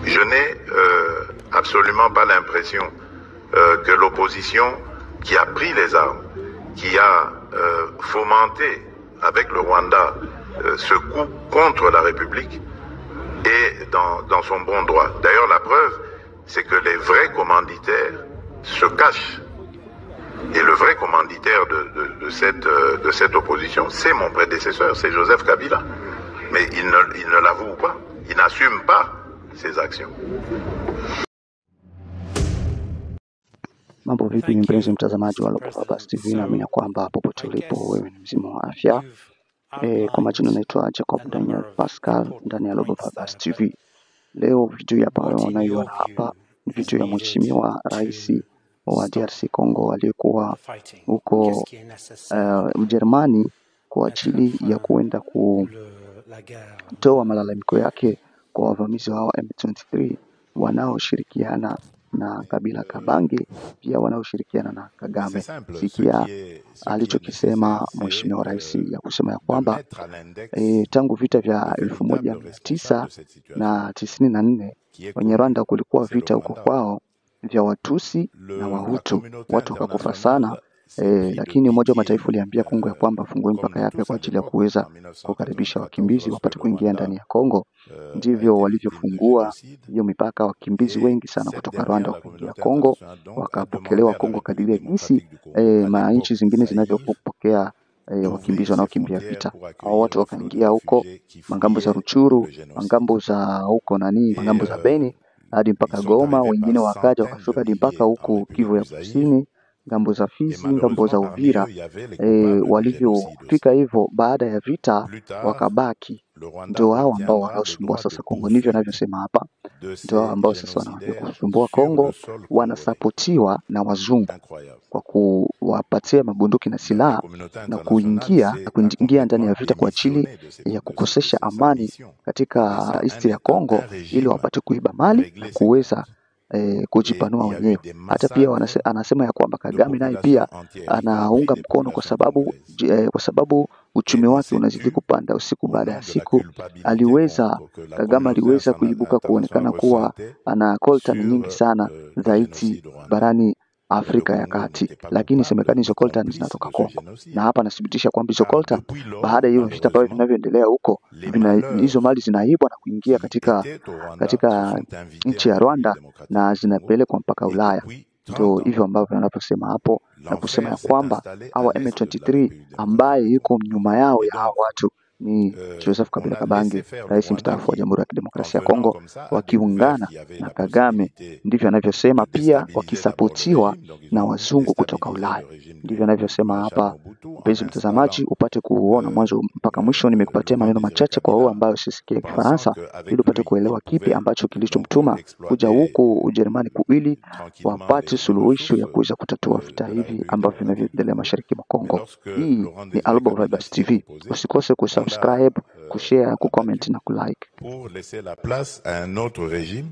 Je n'ai absolument pas l'impression que l'opposition qui a pris les armes, qui a fomenté avec le Rwanda ce coup contre la République, est dans son bon droit. D'ailleurs, la preuve, c'est que les vrais commanditaires se cachent. Et le vrai commanditaire de cette opposition, c'est mon prédécesseur, c'est Joseph Kabila. Mais il ne l'avoue pas, il n'assume pas ses actions. Mambo vipi mpenzi mtazamaji wa Global Focus TV, naamini kwamba popote ulipo wewe ni mzima wa afya. Kwa majina naitwa Jacob Daniel Pascal ndani ya Global Focus TV. Leo video hapa unaiona hapa ni video ya Mheshimiwa Rais wa DRC Congo aliyekuwa huko Ujerumani kwa ajili ya kuenda kutoa malalamiko yake kwa wavamizi wao M23 wanaoshirikiana na Kabila Kabange, pia wanaoshirikiana na Kagame. Sikia alichokisema Mheshimiwa Rais ya kusema ya kwamba tangu vita vya 1994 wenye Rwanda kulikuwa vita huko kwao vya Watusi na Wahutu, watu wakakufa sana. Lakini Umoja wa Mataifa uliambia Kongo ya kwamba fungue mpaka yake kwa ajili ya kuweza kukaribisha wakimbizi wapate kuingia ndani ya Kongo. Ndivyo walivyofungua hiyo mipaka, wakimbizi wengi sana kutoka Rwanda kuingia Kongo wakapokelewa Kongo kadiri ya jinsi nchi zingine zinavyopokea wakimbizi wanaokimbia vita. Hao watu wakaingia huko mangambo za Ruchuru, mangambo za huko mangambo za Beni hadi mpaka Goma, wengine wakaja wakashuka hadi mpaka huko Kivu ya Kusini, ngambo za Fizi, ngambo za Uvira. Walivyofika hivyo baada ya vita wakabaki, ndio hao ambao wanaosumbua sasa Kongo. Ndivyo anavyosema hapa, ndio hao ambao sasa wanaanza kusumbua Kongo, wanasapotiwa na wazungu kwa kuwapatia mabunduki na silaha na kuingia ndani ya vita kwa ajili ya kukosesha amani katika east ya Kongo, ili wapate kuiba mali na kuweza kujipanua wenyewe. Hata pia anasema ya kwamba Kagame naye pia anaunga mkono kwa sababu uchumi wake unazidi kupanda usiku baada ya siku. Kagame aliweza kuibuka kuonekana kuwa ana coltan nyingi sana zaidi barani Afrika ya Kati, lakini semekani hizo coltan zinatoka Kongo. Na hapa anathibitisha kwamba hizo coltan baada ya hiyo vita ambavyo vinavyoendelea huko, hizo mali zinaibwa na kuingia katika nchi ya Rwanda na zinapelekwa mpaka Ulaya. Ndio hivyo ambavyo wanaposema hapo, na kusema ya kwamba hawa M23 ambaye yuko nyuma yao ya hao watu ni Joseph Kabila Kabange, rais mstaafu wa Jamhuri ya Kidemokrasia ya Kongo, wakiungana na Kagame. Ndivyo anavyosema, pia wakisapotiwa na wazungu kutoka Ulaya. Ndivyo anavyosema hapa. Mpenzi mtazamaji, upate kuona mwanzo mpaka mwisho. Nimekupatia maneno machache kwa wao ambao sisikie Kifaransa, ili upate kuelewa kipi ambacho kilichomtuma kuja huko Ujerumani, ili wapate suluhisho ya kuweza kutatua vita hivi ambavyo vinavyoendelea mashariki mwa Kongo. Hii ni Global Focus TV. Usikose kusubscribe, kushare, kucomment na kulike. Pour laisser la place à un autre régime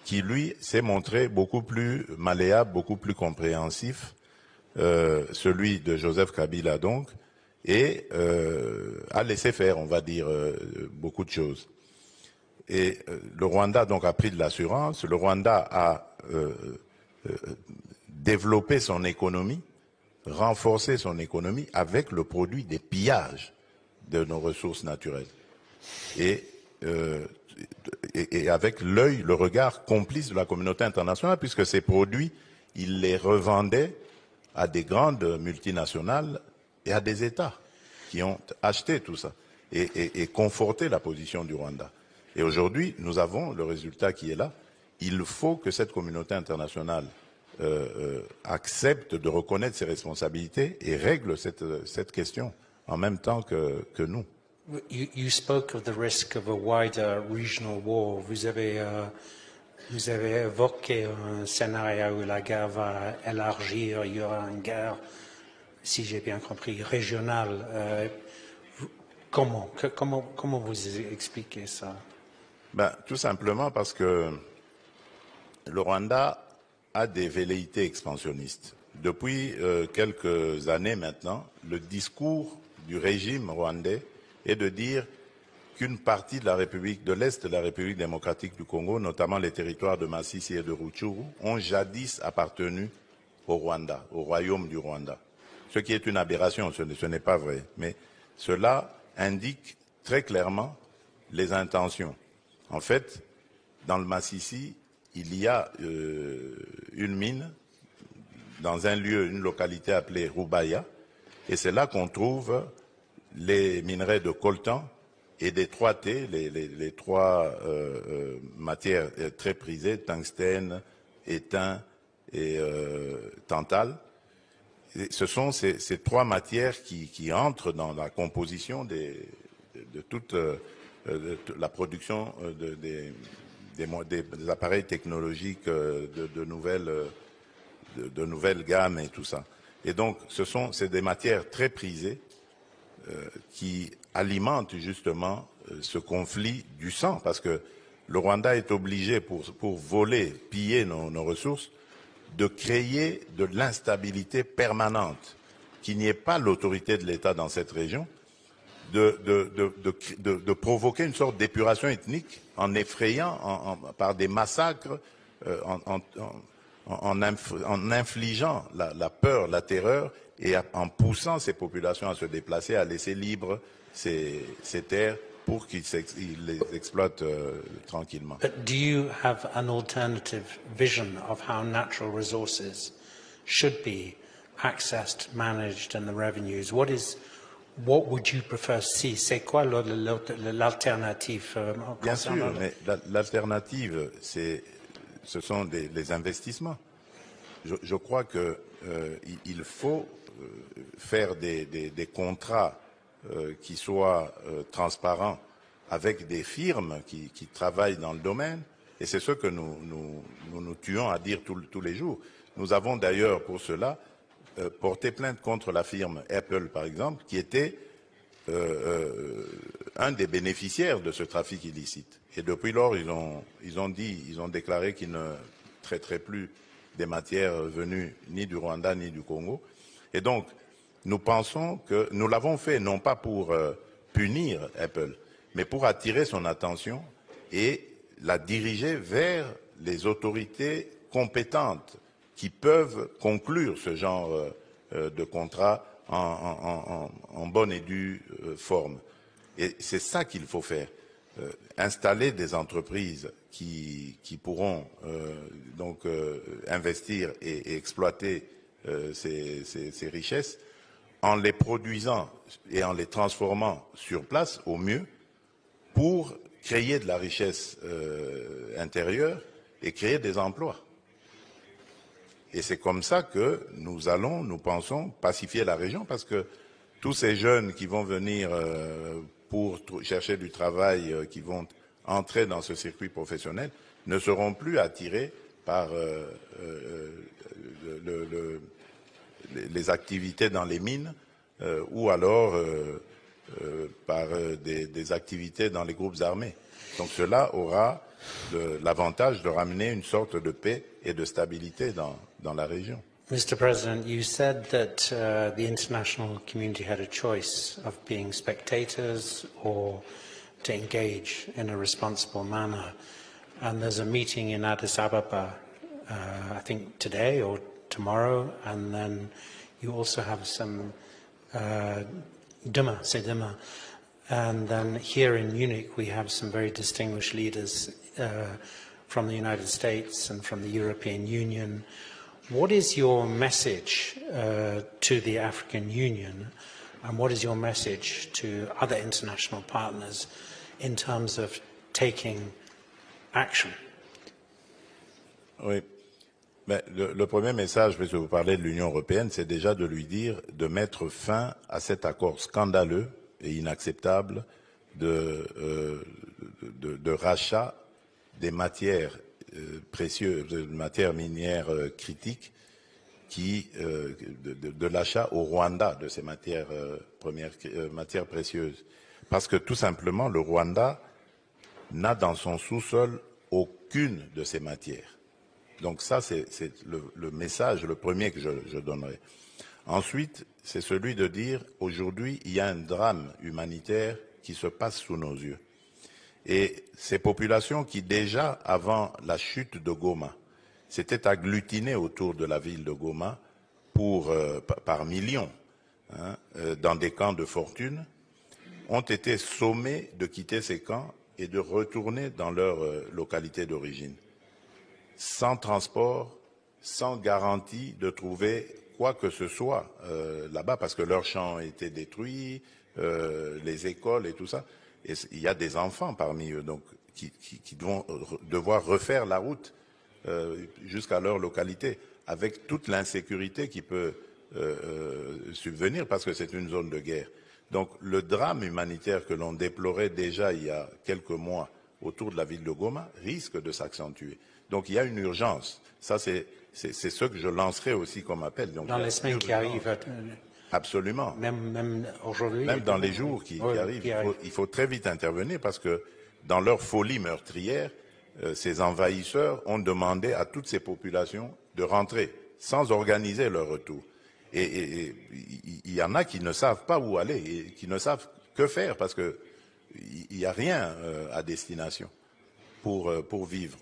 qui lui s'est montré beaucoup plus malléable, beaucoup plus compréhensif, celui de Joseph Kabila donc, et a laissé faire, on va dire, beaucoup de choses. Et le Rwanda donc a pris de l'assurance. Le Rwanda a développé son économie, renforcé son économie avec le produit des pillages de nos ressources naturelles. Et avec l'œil, le regard complice de la communauté internationale, puisque ces produits, ils les revendaient à des grandes multinationales et à des États qui ont acheté tout ça et conforté la position du Rwanda. Et aujourd'hui, nous avons le résultat qui est là. Il faut que cette communauté internationale accepte de reconnaître ses responsabilités et règle cette question en même temps que nous. You spoke of the risk of a wider regional war. Vous avez évoqué un scénario où la guerre va élargir, il y aura une guerre, si j'ai bien compris, régionale. Comment vous expliquez ça? Tout simplement parce que le Rwanda a des velléités expansionnistes. Depuis quelques années maintenant, le discours du régime rwandais est de dire qu'une partie de la République de l'Est de la République démocratique du Congo, notamment les territoires de Masisi et de Rutshuru, ont jadis appartenu au Rwanda, au royaume du Rwanda. Ce qui est une aberration, ce n'est pas vrai. Mais cela indique très clairement les intentions. En fait, dans le Masisi, il y a une mine dans un lieu, une localité appelée Rubaya, et c'est là qu'on trouve les minerais de coltan et des 3T, les trois matières très prisées, tungstène, étain et tantal. Et ce sont ces trois matières qui entrent dans la composition de toute la production des appareils technologiques de nouvelles gammes et tout ça. Et donc, c'est des matières très prisées qui alimentent justement ce conflit du sang, parce que le Rwanda est obligé, pour voler, piller nos ressources, de créer de l'instabilité permanente, qu'il n'y ait pas l'autorité de l'État dans cette région, de provoquer une sorte d'épuration ethnique en effrayant par des massacres, en infligeant la peur, la terreur, et en poussant ces populations à se déplacer, à laisser libres ces terres pour qu'ils les exploitent tranquillement. But do you have an alternative vision of how natural resources should be accessed, managed, and the revenues? What would you prefer to see? C'est quoi l'alternative? Bien sûr, mais l'alternative, ce sont les investissements. Je crois que il faut faire des contrats qui soient transparents avec des firmes qui travaillent dans le domaine, et c'est ce que nous tuons à dire tous les jours. Nous avons d'ailleurs pour cela porté plainte contre la firme Apple, par exemple, qui était un des bénéficiaires de ce trafic illicite. Et depuis lors, ils ont déclaré qu'ils ne traiteraient plus des matières venues ni du Rwanda ni du Congo. Et donc, nous pensons que nous l'avons fait non pas pour punir Apple, mais pour attirer son attention et la diriger vers les autorités compétentes qui peuvent conclure ce genre de contrat en bonne et due forme. Et c'est ça qu'il faut faire. Installer des entreprises qui pourront donc investir et exploiter ces richesses en les produisant et en les transformant sur place au mieux pour créer de la richesse intérieure et créer des emplois. Et c'est comme ça que nous pensons, pacifier la région, parce que tous ces jeunes qui vont venir pour chercher du travail, qui vont entrer dans ce circuit professionnel, ne seront plus attirés par les activités dans les mines ou alors par des activités dans les groupes armés. Donc cela aura l'avantage de ramener une sorte de paix et de stabilité dans la région. Mr. President, you said that the international community had a choice of being spectators or to engage in a responsible manner. And there's a meeting in Addis Ababa, I think today or tomorrow, and then you also have some demain. And then here in Munich, we have some very distinguished leaders from the United States and from the European Union. What is your message to the African Union, and what is your message to other international partners in terms of taking action? Oui. Mais le premier message, puisque vous parlez de l'Union européenne, c'est déjà de lui dire de mettre fin à cet accord scandaleux et inacceptable de rachat des matières précieuses, de matières minières critiques, de l'achat au Rwanda de ces matières matières précieuses. Parce que tout simplement, le Rwanda n'a dans son sous-sol aucune de ces matières. Donc ça, c'est le message, le premier que je donnerai. Ensuite, c'est celui de dire, aujourd'hui, il y a un drame humanitaire qui se passe sous nos yeux. Et ces populations qui déjà, avant la chute de Goma, s'étaient agglutinées autour de la ville de Goma par millions, hein, dans des camps de fortune, ont été sommés de quitter ces camps et de retourner dans leur localité d'origine, sans transport, sans garantie de trouver quoi que ce soit là-bas, parce que leurs champs étaient détruits, les écoles et tout ça. Et il y a des enfants parmi eux, donc qui vont devoir refaire la route jusqu'à leur localité, avec toute l'insécurité qui peut subvenir, parce que c'est une zone de guerre. Donc le drame humanitaire que l'on déplorait déjà il y a quelques mois autour de la ville de Goma risque de s'accentuer. Donc il y a une urgence. Ça, c'est ce que je lancerai aussi comme appel. Donc, dans les semaines qui arrivent. Absolument. Même aujourd'hui. Même dans les jours qui arrivent, il faut très vite intervenir, parce que dans leur folie meurtrière, ces envahisseurs ont demandé à toutes ces populations de rentrer sans organiser leur retour. Et il y en a qui ne savent pas où aller, et qui ne savent que faire, parce que il n'y a rien à destination pour vivre.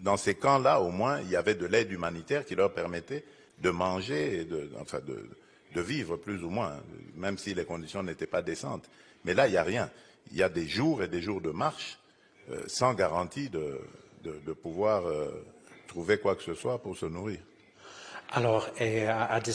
Dans ces camps-là, au moins, il y avait de l'aide humanitaire qui leur permettait de manger, et de vivre plus ou moins, même si les conditions n'étaient pas décentes. Mais là, il n'y a rien. Il y a des jours et des jours de marche sans garantie de pouvoir trouver quoi que ce soit pour se nourrir. Alors, et à des